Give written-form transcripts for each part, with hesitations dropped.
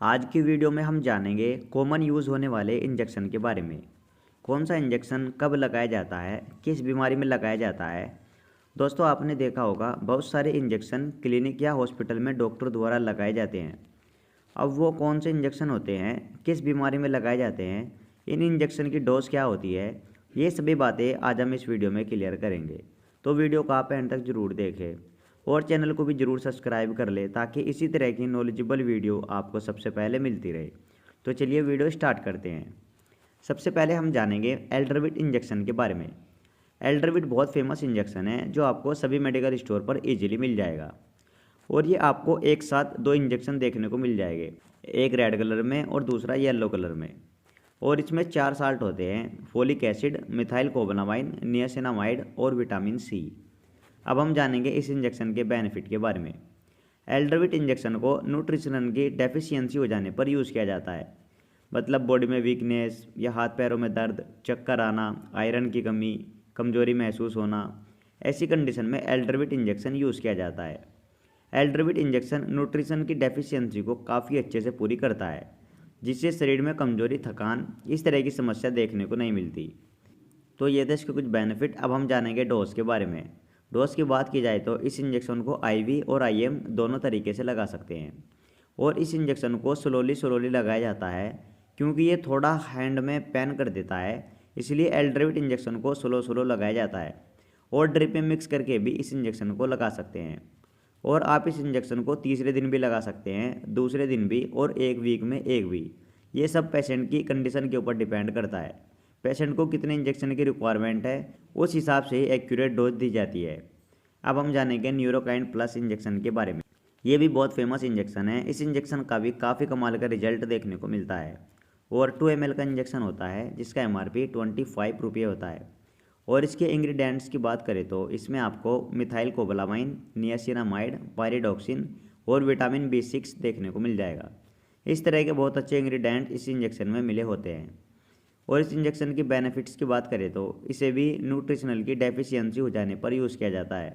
आज की वीडियो में हम जानेंगे कॉमन यूज़ होने वाले इंजेक्शन के बारे में। कौन सा इंजेक्शन कब लगाया जाता है, किस बीमारी में लगाया जाता है। दोस्तों, आपने देखा होगा बहुत सारे इंजेक्शन क्लिनिक या हॉस्पिटल में डॉक्टर द्वारा लगाए जाते हैं। अब वो कौन से इंजेक्शन होते हैं, किस बीमारी में लगाए जाते हैं, इन इंजेक्शन की डोज क्या होती है, ये सभी बातें आज हम इस वीडियो में क्लियर करेंगे। तो वीडियो को आप एंड तक ज़रूर देखें और चैनल को भी ज़रूर सब्सक्राइब कर ले ताकि इसी तरह की नॉलेजेबल वीडियो आपको सबसे पहले मिलती रहे। तो चलिए वीडियो स्टार्ट करते हैं। सबसे पहले हम जानेंगे एल्ड्राविट इंजेक्शन के बारे में। एल्ड्राविट बहुत फेमस इंजेक्शन है जो आपको सभी मेडिकल स्टोर पर इजीली मिल जाएगा और ये आपको एक साथ दो इंजेक्शन देखने को मिल जाएंगे, एक रेड कलर में और दूसरा येलो कलर में। और इसमें 4 साल्ट होते हैं: folic acid, methyl cobalamin, niacinamide और विटामिन सी। अब हम जानेंगे इस इंजेक्शन के बेनिफिट के बारे में। एल्ड्राविट इंजेक्शन को न्यूट्रिशन की डेफिशिएंसी हो जाने पर यूज़ किया जाता है, मतलब बॉडी में वीकनेस या हाथ पैरों में दर्द, चक्कर आना, आयरन की कमी, कमजोरी महसूस होना, ऐसी कंडीशन में एल्ड्राविट इंजेक्शन यूज़ किया जाता है। एल्ड्राविट इंजेक्शन न्यूट्रिशन की डेफिशिएंसी को काफ़ी अच्छे से पूरी करता है, जिससे शरीर में कमजोरी, थकान, इस तरह की समस्या देखने को नहीं मिलती। तो ये थे इसके कुछ बेनिफिट। अब हम जानेंगे डोज के बारे में। डोज की बात की जाए तो इस इंजेक्शन को आईवी और आईएम दोनों तरीके से लगा सकते हैं और इस इंजेक्शन को स्लोली स्लोली लगाया जाता है क्योंकि ये थोड़ा हैंड में पेन कर देता है, इसलिए एल्ड्राविट इंजेक्शन को स्लो स्लो लगाया जाता है। और ड्रिप में मिक्स करके भी इस इंजेक्शन को लगा सकते हैं और आप इस इंजेक्शन को तीसरे दिन भी लगा सकते हैं, दूसरे दिन भी और एक वीक में एक भी। ये सब पेशेंट की कंडीशन के ऊपर डिपेंड करता है। पेशेंट को कितने इंजेक्शन की रिक्वायरमेंट है उस हिसाब से ही एक्यूरेट डोज दी जाती है। अब हम जानेंगे न्यूरोकाइन प्लस इंजेक्शन के बारे में। ये भी बहुत फेमस इंजेक्शन है। इस इंजेक्शन का भी काफ़ी कमाल का रिजल्ट देखने को मिलता है और 2 ml का इंजेक्शन होता है जिसका MRP 25 रुपये होता है। और इसके इंग्रेडिएंट्स की बात करें तो इसमें आपको मिथाइल कोबालामाइन, नियासिनामाइड, पायरिडॉक्सिन और विटामिन B6 देखने को मिल जाएगा। इस तरह के बहुत अच्छे इंग्रेडिएंट इस इंजेक्शन में मिले होते हैं। और इस इंजेक्शन की बेनिफिट्स की बात करें तो इसे भी न्यूट्रिशनल की डेफिशिएंसी हो जाने पर यूज़ किया जाता है,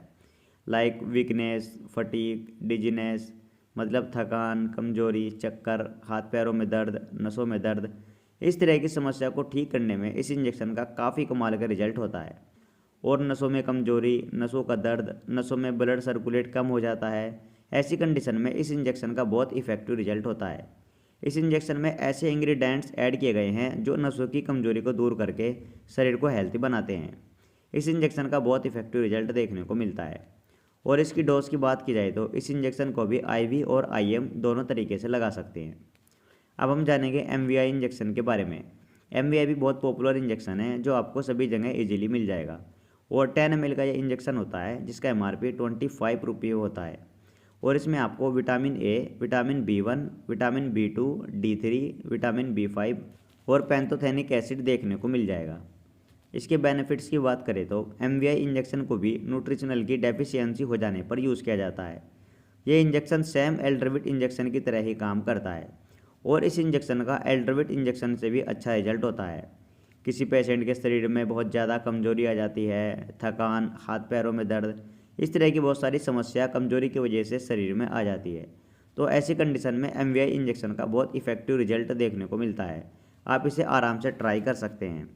लाइक वीकनेस, फटीग, डिजीनेस, मतलब थकान, कमजोरी, चक्कर, हाथ पैरों में दर्द, नसों में दर्द, इस तरह की समस्या को ठीक करने में इस इंजेक्शन का काफ़ी कमाल का रिजल्ट होता है। और नसों में कमजोरी, नसों का दर्द, नसों में ब्लड सर्कुलेट कम हो जाता है, ऐसी कंडीशन में इस इंजेक्शन का बहुत इफेक्टिव रिजल्ट होता है। इस इंजेक्शन में ऐसे इंग्रेडिएंट्स ऐड किए गए हैं जो नसों की कमजोरी को दूर करके शरीर को हेल्थी बनाते हैं। इस इंजेक्शन का बहुत इफेक्टिव रिजल्ट देखने को मिलता है। और इसकी डोज की बात की जाए तो इस इंजेक्शन को भी आईवी और आईएम दोनों तरीके से लगा सकते हैं। अब हम जानेंगे एमवीआई इंजेक्शन के बारे में। एमवीआई भी बहुत पॉपुलर इंजेक्शन है जो आपको सभी जगह इजीली मिल जाएगा और 10 ml का ये इंजेक्शन होता है जिसका MRP 25 रुपये होता है। और इसमें आपको vitamin A, vitamin B1, vitamin B2, D3, vitamin B5 और पैंथोथेनिक एसिड देखने को मिल जाएगा। इसके बेनिफिट्स की बात करें तो एमवीआई इंजेक्शन को भी न्यूट्रिशनल की डेफिशिएंसी हो जाने पर यूज़ किया जाता है। ये इंजेक्शन सेम एल्ड्राविट इंजेक्शन की तरह ही काम करता है और इस इंजेक्शन का एल्ड्राविट इंजेक्शन से भी अच्छा रिजल्ट होता है। किसी पेशेंट के शरीर में बहुत ज़्यादा कमजोरी आ जाती है, थकान, हाथ पैरों में दर्द, इस तरह की बहुत सारी समस्या कमजोरी की वजह से शरीर में आ जाती है, तो ऐसी कंडीशन में एमवीआई इंजेक्शन का बहुत इफेक्टिव रिजल्ट देखने को मिलता है। आप इसे आराम से ट्राई कर सकते हैं।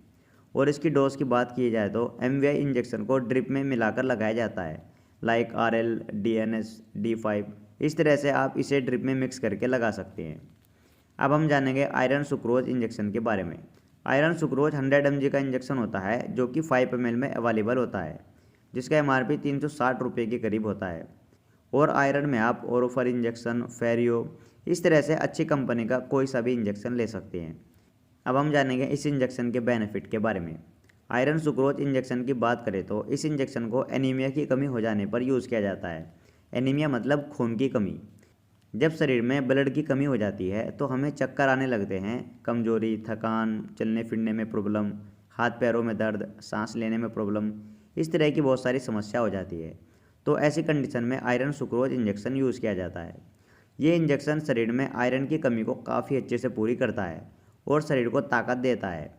और इसकी डोज की बात की जाए तो एमवीआई इंजेक्शन को ड्रिप में मिलाकर लगाया जाता है, लाइक RL, DNS, D5, इस तरह से आप इसे ड्रिप में मिक्स करके लगा सकते हैं। अब हम जानेंगे आयरन सुक्रोज इंजेक्शन के बारे में। आयरन सुक्रोज 100 mg का इंजेक्शन होता है जो कि 5 ml में अवेलेबल होता है, जिसका MRP 360 रुपये के करीब होता है। और आयरन में आप ओरोफर इंजेक्शन, फेरियो, इस तरह से अच्छी कंपनी का कोई सा भी इंजेक्शन ले सकते हैं। अब हम जानेंगे इस इंजेक्शन के बेनिफिट के बारे में। आयरन सुक्रोज इंजेक्शन की बात करें तो इस इंजेक्शन को एनीमिया की कमी हो जाने पर यूज़ किया जाता है। एनीमिया मतलब खून की कमी। जब शरीर में ब्लड की कमी हो जाती है तो हमें चक्कर आने लगते हैं, कमजोरी, थकान, चलने फिरने में प्रॉब्लम, हाथ पैरों में दर्द, सांस लेने में प्रॉब्लम, इस तरह की बहुत सारी समस्या हो जाती है। तो ऐसी कंडीशन में आयरन सुक्रोज इंजेक्शन यूज़ किया जाता है। ये इंजेक्शन शरीर में आयरन की कमी को काफ़ी अच्छे से पूरी करता है और शरीर को ताकत देता है।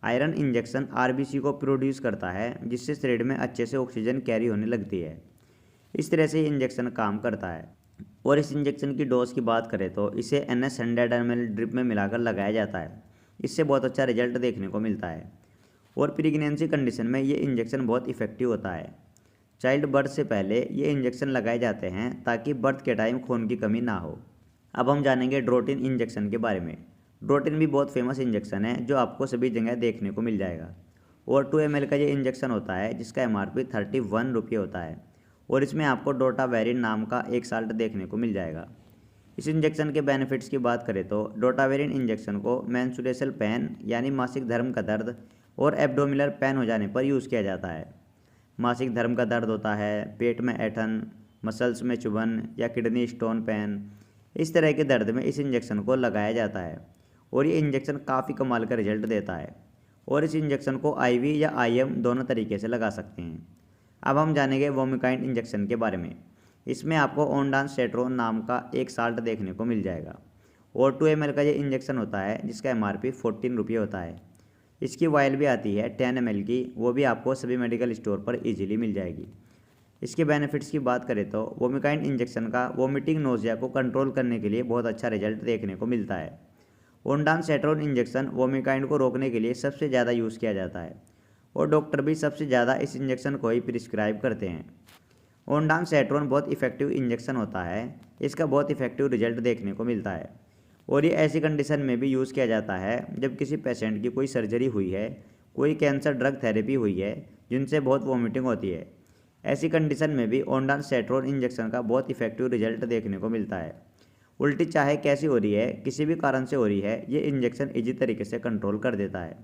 आयरन इंजेक्शन आरबीसी को प्रोड्यूस करता है जिससे शरीर में अच्छे से ऑक्सीजन कैरी होने लगती है। इस तरह से ये इंजेक्शन काम करता है। और इस इंजेक्शन की डोज की बात करें तो इसे NS 100 ml ड्रिप में मिलाकर लगाया जाता है। इससे बहुत अच्छा रिजल्ट देखने को मिलता है और प्रेगनेंसी कंडीशन में ये इंजेक्शन बहुत इफेक्टिव होता है। चाइल्ड बर्थ से पहले ये इंजेक्शन लगाए जाते हैं ताकि बर्थ के टाइम खून की कमी ना हो। अब हम जानेंगे ड्रोटिन इंजेक्शन के बारे में। ड्रोटिन भी बहुत फेमस इंजेक्शन है जो आपको सभी जगह देखने को मिल जाएगा और 2 ml का ये इंजेक्शन होता है जिसका MRP 31 रुपये होता है और इसमें आपको डोटावेरिन नाम का एक साल्ट देखने को मिल जाएगा। इस इंजेक्शन के बेनिफिट्स की बात करें तो डोटावेरिन इंजेक्शन को मेंस्ट्रुएशनल पेन यानी मासिक धर्म का दर्द और एब्डोमिनल पेन हो जाने पर यूज़ किया जाता है। मासिक धर्म का दर्द होता है, पेट में ऐंठन, मसल्स में चुभन या किडनी स्टोन पेन, इस तरह के दर्द में इस इंजेक्शन को लगाया जाता है और ये इंजेक्शन काफ़ी कमाल का रिजल्ट देता है और इस इंजेक्शन को IV या IM दोनों तरीके से लगा सकते हैं। अब हम जानेंगे वोमिकाइन इंजेक्शन के बारे में। इसमें आपको ओंडानसेट्रोन नाम का एक साल्ट देखने को मिल जाएगा और 2 ml का ये इंजेक्शन होता है जिसका MRP 14 रुपये होता है। इसकी वायल भी आती है 10 ml की, वो भी आपको सभी मेडिकल स्टोर पर इजीली मिल जाएगी। इसके बेनिफिट्स की बात करें तो वोमिकाइन इंजेक्शन का वोमिटिंग नोजिया को कंट्रोल करने के लिए बहुत अच्छा रिजल्ट देखने को मिलता है। ओंडानसेट्रोन इंजेक्शन वोमिकाइन को रोकने के लिए सबसे ज़्यादा यूज़ किया जाता है और डॉक्टर भी सबसे ज़्यादा इस इंजेक्शन को ही प्रिस्क्राइब करते हैं। ओंडानसेट्रोन बहुत इफेक्टिव इंजेक्शन होता है, इसका बहुत इफेक्टिव रिजल्ट देखने को मिलता है और ये ऐसी कंडीशन में भी यूज़ किया जाता है जब किसी पेशेंट की कोई सर्जरी हुई है, कोई कैंसर ड्रग थेरेपी हुई है जिनसे बहुत वॉमिटिंग होती है। ऐसी कंडीशन में भी ओंडानसेट्रोन इंजेक्शन का बहुत इफेक्टिव रिजल्ट देखने को मिलता है। उल्टी चाहे कैसी हो रही है, किसी भी कारण से हो रही है, ये इंजेक्शन इजी तरीके से कंट्रोल कर देता है।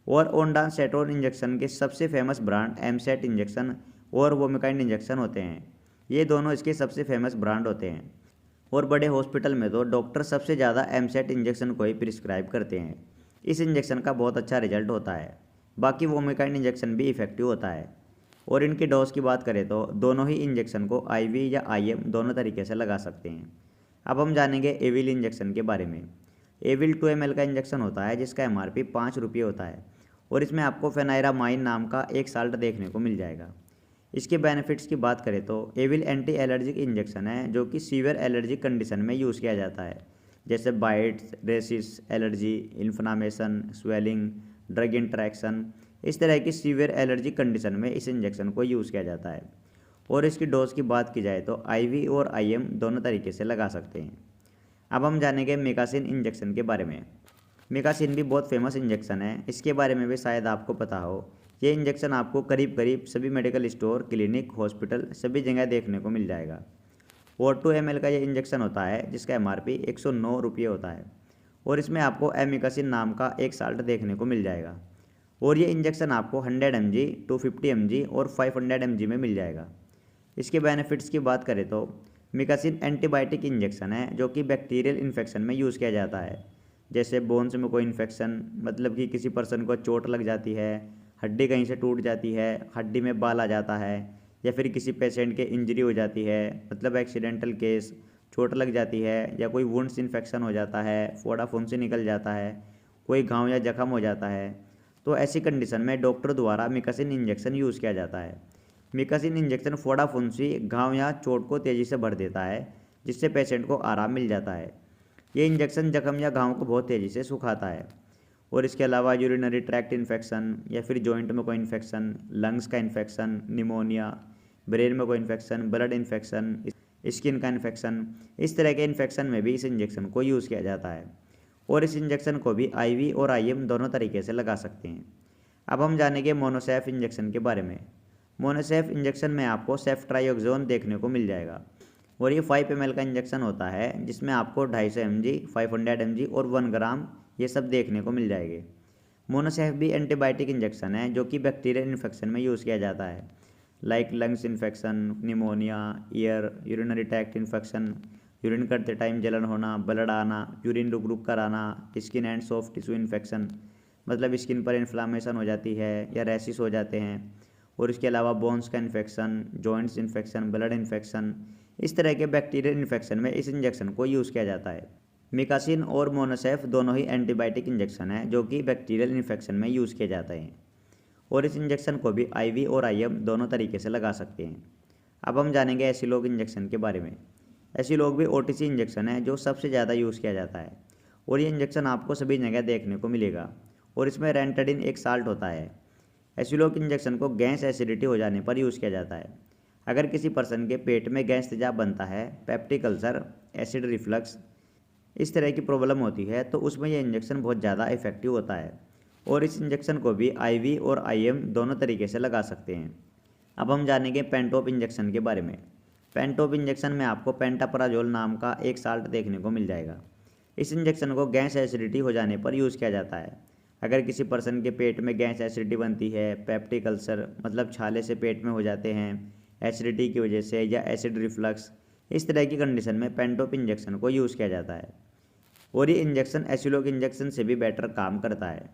और ओंडानसेट्रोन इंजेक्शन के सबसे फेमस ब्रांड एमसेट इंजेक्शन और वोमिकाइन इंजेक्शन होते हैं। ये दोनों इसके सबसे फेमस ब्रांड होते हैं और बड़े हॉस्पिटल में तो डॉक्टर सबसे ज़्यादा एमसेट इंजेक्शन को ही प्रिस्क्राइब करते हैं। इस इंजेक्शन का बहुत अच्छा रिजल्ट होता है। बाकी वोमिकाइन इंजेक्शन भी इफेक्टिव होता है और इनकी डोज की बात करें तो दोनों ही इंजेक्शन को IV या IM दोनों तरीके से लगा सकते हैं। अब हम जानेंगे एविल इंजेक्शन के बारे में। एविल 2 ml का इंजेक्शन होता है जिसका MRP 5 रुपये होता है और इसमें आपको फेनाइरामाइन नाम का एक साल्ट देखने को मिल जाएगा। इसके बेनिफिट्स की बात करें तो एविल एंटी एलर्जिक इंजेक्शन है जो कि सीवियर एलर्जिक कंडीशन में यूज़ किया जाता है जैसे bites, rashes, allergy, inflammation, swelling, drug interaction. इस तरह की सीवियर एलर्जिक कंडीशन में इस इंजेक्शन को यूज़ किया जाता है और इसकी डोज की बात की जाए तो IV और IM दोनों तरीके से लगा सकते हैं। अब हम जानेंगे मिकासिन इंजेक्शन के बारे में। मिकासिन भी बहुत फेमस इंजेक्शन है, इसके बारे में भी शायद आपको पता हो। ये इंजेक्शन आपको करीब करीब सभी मेडिकल स्टोर, क्लिनिक, हॉस्पिटल सभी जगह देखने को मिल जाएगा और 2 ml का ये इंजेक्शन होता है जिसका MRP 109 रुपये होता है और इसमें आपको एमिकासिन नाम का एक साल्ट देखने को मिल जाएगा और ये इंजेक्शन आपको 100 mg, 250 mg और 500 mg में मिल जाएगा। इसके बेनिफिट्स की बात करें तो मिकासिन एंटीबायोटिक इंजेक्शन है जो कि बैक्टीरियल इन्फेक्शन में यूज़ किया जाता है जैसे बोन्स में कोई इन्फेक्शन, मतलब कि किसी पर्सन को चोट लग जाती है, हड्डी कहीं से टूट जाती है, हड्डी में बाल आ जाता है या फिर किसी पेशेंट के इंजरी हो जाती है, मतलब एक्सीडेंटल केस, चोट लग जाती है या कोई वुंड्स इन्फेक्शन हो जाता है, फोड़ा फुंसी निकल जाता है, कोई घाव या जख्म हो जाता है, तो ऐसी कंडीशन में डॉक्टर द्वारा मिकासिन इंजेक्शन यूज़ किया जाता है। मिकासिन इंजेक्शन फोड़ा फुंसी, घाव या चोट को तेज़ी से भर देता है जिससे पेशेंट को आराम मिल जाता है। ये इंजेक्शन जख्म या घाव को बहुत तेज़ी से सुखाता है और इसके अलावा यूरिनरी ट्रैक्ट इन्फेक्शन या फिर जॉइंट में कोई इन्फेक्शन, लंग्स का इन्फेक्शन, निमोनिया, ब्रेन में कोई इन्फेक्शन, ब्लड इन्फेक्शन, स्किन का इन्फेक्शन, इस तरह के इन्फेक्शन में भी इस इंजेक्शन को यूज़ किया जाता है और इस इंजेक्शन को भी IV और IM दोनों तरीके से लगा सकते हैं। अब हम जानेंगे मोनोसेफ इंजेक्शन के बारे में। मोनोसेफ इंजेक्शन में आपको सेफ्ट्राइक्सोन देखने को मिल जाएगा और ये 5 ml का इंजेक्शन होता है जिसमें आपको 250 mg, 500 mg और 1 ग्राम ये सब देखने को मिल जाएंगे। मोनोसेफ भी एंटीबायोटिक इंजेक्शन है जो कि बैक्टीरियल इन्फेक्शन में यूज़ किया जाता है like lungs infection, pneumonia, year, urinary tract infection, urine करते टाइम जलन होना, ब्लड आना, यूरिन रुक रुक कर आना, skin and soft tissue infection, मतलब स्किन पर इन्फ्लामेशन हो जाती है या रैशिस हो जाते हैं और इसके अलावा बोन्स का infection, joints infection, blood infection, इस तरह के बैक्टीरियल इन्फेक्शन में इस इंजेक्शन को यूज़ किया जाता है। मिकासिन और मोनोसेफ दोनों ही एंटीबायोटिक इंजेक्शन है जो कि बैक्टीरियल इन्फेक्शन में यूज़ किए जाते हैं और इस इंजेक्शन को भी IV और IM दोनों तरीके से लगा सकते हैं। अब हम जानेंगे एसिलोग इंजेक्शन के बारे में। ऐसी लोग भी ओटीसी इंजेक्शन है जो सबसे ज़्यादा यूज़ किया जाता है और ये इंजेक्शन आपको सभी जगह देखने को मिलेगा और इसमें रेंटाडिन एक साल्ट होता है। एसिलोक इंजेक्शन को गैस एसिडिटी हो जाने पर यूज़ किया जाता है। अगर किसी पर्सन के पेट में गैस तेजाब बनता है, पेप्टिक अल्सर, एसिड रिफ्लक्स, इस तरह की प्रॉब्लम होती है तो उसमें यह इंजेक्शन बहुत ज़्यादा इफेक्टिव होता है और इस इंजेक्शन को भी आईवी और आईएम दोनों तरीके से लगा सकते हैं। अब हम जानेंगे पेंटोप इंजेक्शन के बारे में। पेंटोप इंजेक्शन में आपको पेंटापराजोल नाम का एक साल्ट देखने को मिल जाएगा। इस इंजेक्शन को गैस एसिडिटी हो जाने पर यूज़ किया जाता है। अगर किसी पर्सन के पेट में गैस एसिडिटी बनती है, पेप्टिक अल्सर मतलब छाले से पेट में हो जाते हैं एसिडिटी की वजह से, या एसिड रिफ्लक्स, इस तरह की कंडीशन में पेंटोप इंजेक्शन को यूज़ किया जाता है और ये इंजेक्शन एसिलोक इंजेक्शन से भी बेटर काम करता है।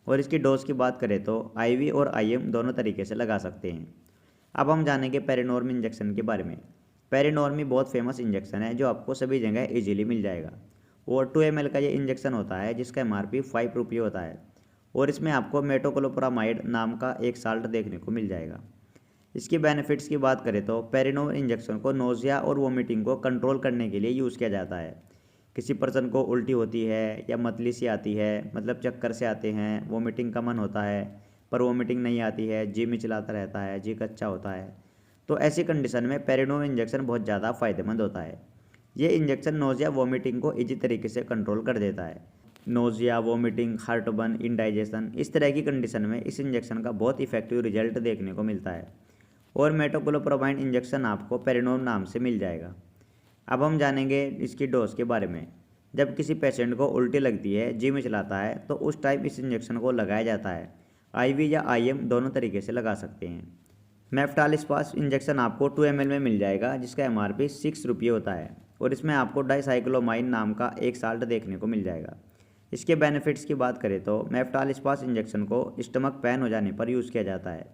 और इसकी डोज की बात करें तो आईवी और आईएम दोनों तरीके से लगा सकते हैं। अब हम जानेंगे पेरिनॉर्म इंजेक्शन के बारे में। पेरिनॉर्मी बहुत फेमस इंजेक्शन है जो आपको सभी जगह इजीली मिल जाएगा और 2 ml का ये इंजेक्शन होता है जिसका MRP 5 रुपये होता है और इसमें आपको मेटोक्लोप्रामाइड नाम का एक साल्ट देखने को मिल जाएगा। इसके बेनिफिट्स की बात करें तो पेरिनॉर्म इंजेक्शन को नोज़िया और वोमिटिंग को कंट्रोल करने के लिए यूज़ किया जाता है। किसी पर्सन को उल्टी होती है या मतली सी आती है, मतलब चक्कर से आते हैं, वोमिटिंग का मन होता है पर वोमिटिंग नहीं आती है, जी मिचलाता रहता है, जी कच्चा होता है, तो ऐसी कंडीशन में पेरिनॉर्म इंजेक्शन बहुत ज़्यादा फ़ायदेमंद होता है। ये इंजेक्शन नोज़िया वोमिटिंग को इजी तरीके से कंट्रोल कर देता है। नोज़िया, वोमिटिंग, हार्टबर्न, इंडाइजेशन, इस तरह की कंडीशन में इस इंजेक्शन का बहुत इफेक्टिव रिजल्ट देखने को मिलता है और मेटोक्लोप्रामाइड इंजेक्शन आपको पेरिनॉर्म नाम से मिल जाएगा। अब हम जानेंगे इसकी डोज के बारे में। जब किसी पेशेंट को उल्टी लगती है, जी मिचलाता है, तो उस टाइम इस इंजेक्शन को लगाया जाता है। आईवी या आईएम दोनों तरीके से लगा सकते हैं। मेफ्टालिस्पास इंजेक्शन आपको 2 ml में मिल जाएगा जिसका MRP 6 रुपये होता है और इसमें आपको डाइसाइक्लोमाइन नाम का एक साल्ट देखने को मिल जाएगा। इसके बेनिफिट्स की बात करें तो मेफ्टालिस्पास इंजेक्शन को स्टमक पेन हो जाने पर यूज़ किया जाता है।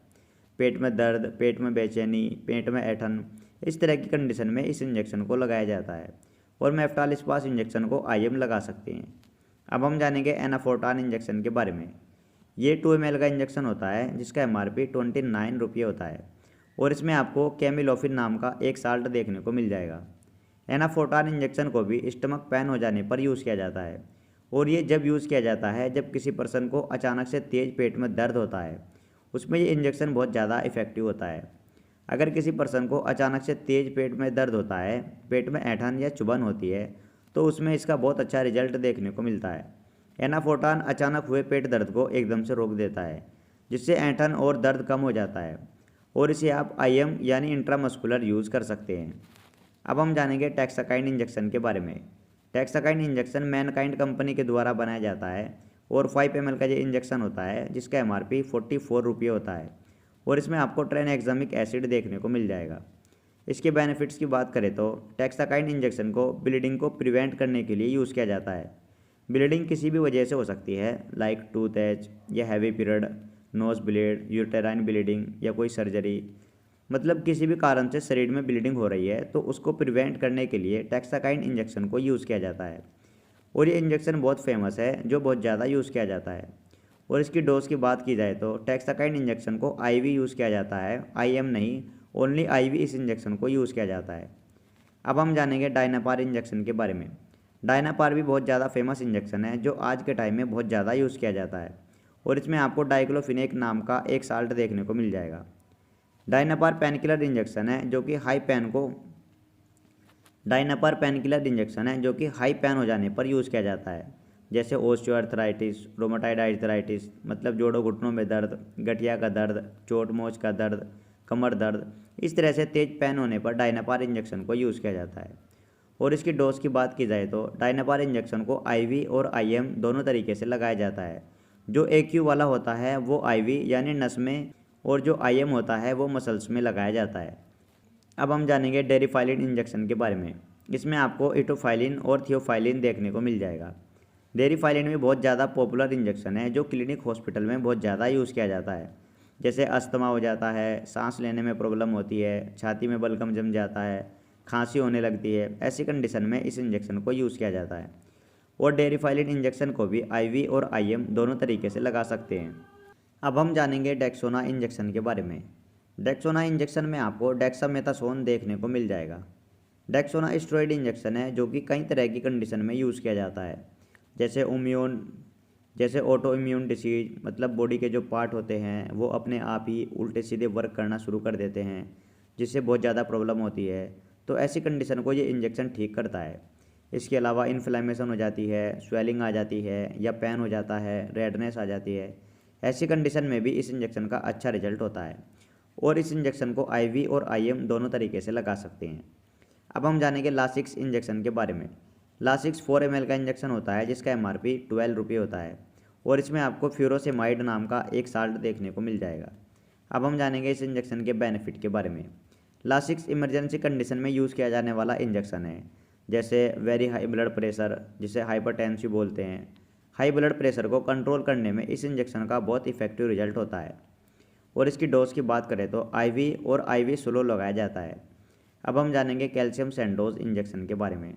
पेट में दर्द, पेट में बेचैनी, पेट में ऐंठन, इस तरह की कंडीशन में इस इंजेक्शन को लगाया जाता है और मेफ्टालिस्पास इंजेक्शन को आईएम लगा सकते हैं। अब हम जानेंगे एनाफोर्टान इंजेक्शन के बारे में। ये 2 ml का इंजेक्शन होता है जिसका MRP 29 रुपये होता है और इसमें आपको कैमिलोफिन नाम का एक साल्ट देखने को मिल जाएगा। एनाफोर्टान इंजेक्शन को भी स्टमक पेन हो जाने पर यूज़ किया जाता है और ये जब यूज़ किया जाता है जब किसी पर्सन को अचानक से तेज़ पेट में दर्द होता है, उसमें ये इंजेक्शन बहुत ज़्यादा इफेक्टिव होता है। अगर किसी पर्सन को अचानक से तेज़ पेट में दर्द होता है, पेट में ऐंठन या चुभन होती है, तो उसमें इसका बहुत अच्छा रिजल्ट देखने को मिलता है। एनाफोर्टान अचानक हुए पेट दर्द को एकदम से रोक देता है जिससे ऐंठन और दर्द कम हो जाता है और इसे आप आईएम यानी इंट्रामस्कुलर यूज़ कर सकते हैं। अब हम जानेंगे टैक्साकाइन इंजेक्शन के बारे में। टैक्साकाइन इंजेक्शन मैनकाइंड कंपनी के द्वारा बनाया जाता है और 5 ml का ये इंजेक्शन होता है जिसका MRP 44 रुपये होता है और इसमें आपको ट्रेनएग्जामिक एसिड देखने को मिल जाएगा। इसके बेनिफिट्स की बात करें तो टैक्साकाइन इंजेक्शन को ब्लीडिंग को प्रिवेंट करने के लिए यूज़ किया जाता है। ब्लीडिंग किसी भी वजह से हो सकती है, लाइक टूथ एच या heavy period, nose bleed, uterine bleeding या कोई सर्जरी, मतलब किसी भी कारण से शरीर में ब्लीडिंग हो रही है तो उसको प्रिवेंट करने के लिए टैक्साकाइन इंजेक्शन को यूज़ किया जाता है और ये इंजेक्शन बहुत फेमस है जो बहुत ज़्यादा यूज़ किया जाता है। और इसकी डोज की बात की जाए तो टैक्साकाइन इंजेक्शन को आईवी यूज़ किया जाता है, आईएम नहीं, ओनली आईवी इस इंजेक्शन को यूज़ किया जाता है। अब हम जानेंगे डायनापार इंजेक्शन के बारे में। डायनापार भी बहुत ज़्यादा फेमस इंजेक्शन है जो आज के टाइम में बहुत ज़्यादा यूज़ किया जाता है और इसमें आपको डाइक्लोफिनेक नाम का एक साल्ट देखने को मिल जाएगा। डायनापार पेनकिलर इंजेक्शन है जो कि हाई पेन हो जाने पर यूज़ किया जाता है, जैसे ओस्टियोआर्थराइटिस, रोमेटॉइड आर्थराइटिस, मतलब जोड़ों घुटनों में दर्द, गठिया का दर्द, चोट मोच का दर्द, कमर दर्द, इस तरह से तेज पेन होने पर डायनापार इंजेक्शन को यूज़ किया जाता है। और इसकी डोज की बात की जाए तो डायनापार इंजेक्शन को आईवी और आईएम दोनों तरीके से लगाया जाता है। जो एक्यू वाला होता है वो आईवी यानी नस में और जो आईएम होता है वो मसल्स में लगाया जाता है। अब हम जानेंगे डेरिफाइलिन इंजेक्शन के बारे में। इसमें आपको इटोफाइलिन और थियोफाइलिन देखने को मिल जाएगा। डेरिफाइलिन भी बहुत ज़्यादा पॉपुलर इंजेक्शन है जो क्लिनिक हॉस्पिटल में बहुत ज़्यादा यूज़ किया जाता है, जैसे अस्थमा हो जाता है, सांस लेने में प्रॉब्लम होती है, छाती में बलगम जम जाता है, खांसी होने लगती है, ऐसी कंडीशन में इस इंजेक्शन को यूज़ किया जाता है। और डेरिफाइलिन इंजेक्शन को भी आईवी और आईएम दोनों तरीके से लगा सकते हैं। अब हम जानेंगे डेक्सोना इंजेक्शन के बारे में। डेक्सोना इंजेक्शन में आपको डेक्सामेथासोन देखने को मिल जाएगा। डेक्सोना स्टेरॉइड इंजेक्शन है जो कि कई तरह की कंडीशन में यूज़ किया जाता है, जैसे ऑटो इम्यून डिसीज, मतलब बॉडी के जो पार्ट होते हैं वो अपने आप ही उल्टे सीधे वर्क करना शुरू कर देते हैं, जिससे बहुत ज़्यादा प्रॉब्लम होती है। तो ऐसी कंडीशन को ये इंजेक्शन ठीक करता है। इसके अलावा इन्फ्लेमेशन हो जाती है, स्वेलिंग आ जाती है या पेन हो जाता है, रेडनेस आ जाती है, ऐसी कंडीशन में भी इस इंजेक्शन का अच्छा रिजल्ट होता है। और इस इंजेक्शन को IV और IM दोनों तरीके से लगा सकते हैं। अब हम जानेंगे लासिक्स इंजेक्शन के बारे में। लासिक्स 4 ml का इंजेक्शन होता है जिसका MRP 12 रुपये होता है और इसमें आपको फ्यूरोसेमाइड नाम का एक साल्ट देखने को मिल जाएगा। अब हम जानेंगे इस इंजेक्शन के बेनिफिट के बारे में। लासिक्स इमरजेंसी कंडीशन में यूज़ किया जाने वाला इंजेक्शन है, जैसे वेरी हाई ब्लड प्रेशर, जिसे हाइपरटेंसिव बोलते हैं। हाई ब्लड प्रेशर को कंट्रोल करने में इस इंजेक्शन का बहुत इफेक्टिव रिजल्ट होता है। और इसकी डोज की बात करें तो IV और IV स्लो लगाया जाता है। अब हम जानेंगे कैल्शियम सैंडोज इंजेक्शन के बारे में।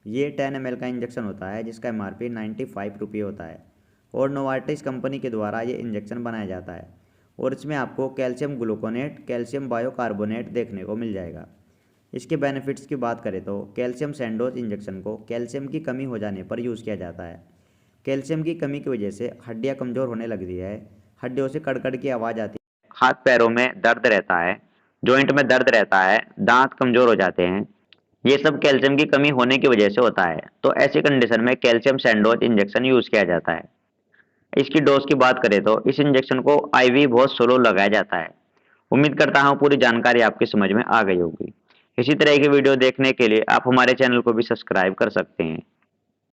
ये 10 ml का इंजेक्शन होता है जिसका MRP 95 रुपये होता है और नोवार्टिस कंपनी के द्वारा ये इंजेक्शन बनाया जाता है और इसमें आपको कैल्शियम ग्लूकोनेट, कैल्शियम बायोकार्बोनेट देखने को मिल जाएगा। इसके बेनिफिट्स की बात करें तो कैल्शियम सैंडोज इंजेक्शन को कैल्शियम की कमी हो जाने पर यूज़ किया जाता है। कैल्शियम की कमी की वजह से हड्डियाँ कमज़ोर होने लगती है, हड्डियों से कड़कड़ की आवाज़ आती है, हाथ पैरों में दर्द रहता है, जॉइंट में दर्द रहता है, दांत कमज़ोर हो जाते हैं। ये सब कैल्शियम की कमी होने की वजह से होता है। तो ऐसी कंडीशन में कैल्शियम सैंडोज इंजेक्शन यूज़ किया जाता है। इसकी डोज की बात करें तो इस इंजेक्शन को IV बहुत स्लो लगाया जाता है। उम्मीद करता हूँ पूरी जानकारी आपकी समझ में आ गई होगी। इसी तरह की वीडियो देखने के लिए आप हमारे चैनल को भी सब्सक्राइब कर सकते हैं।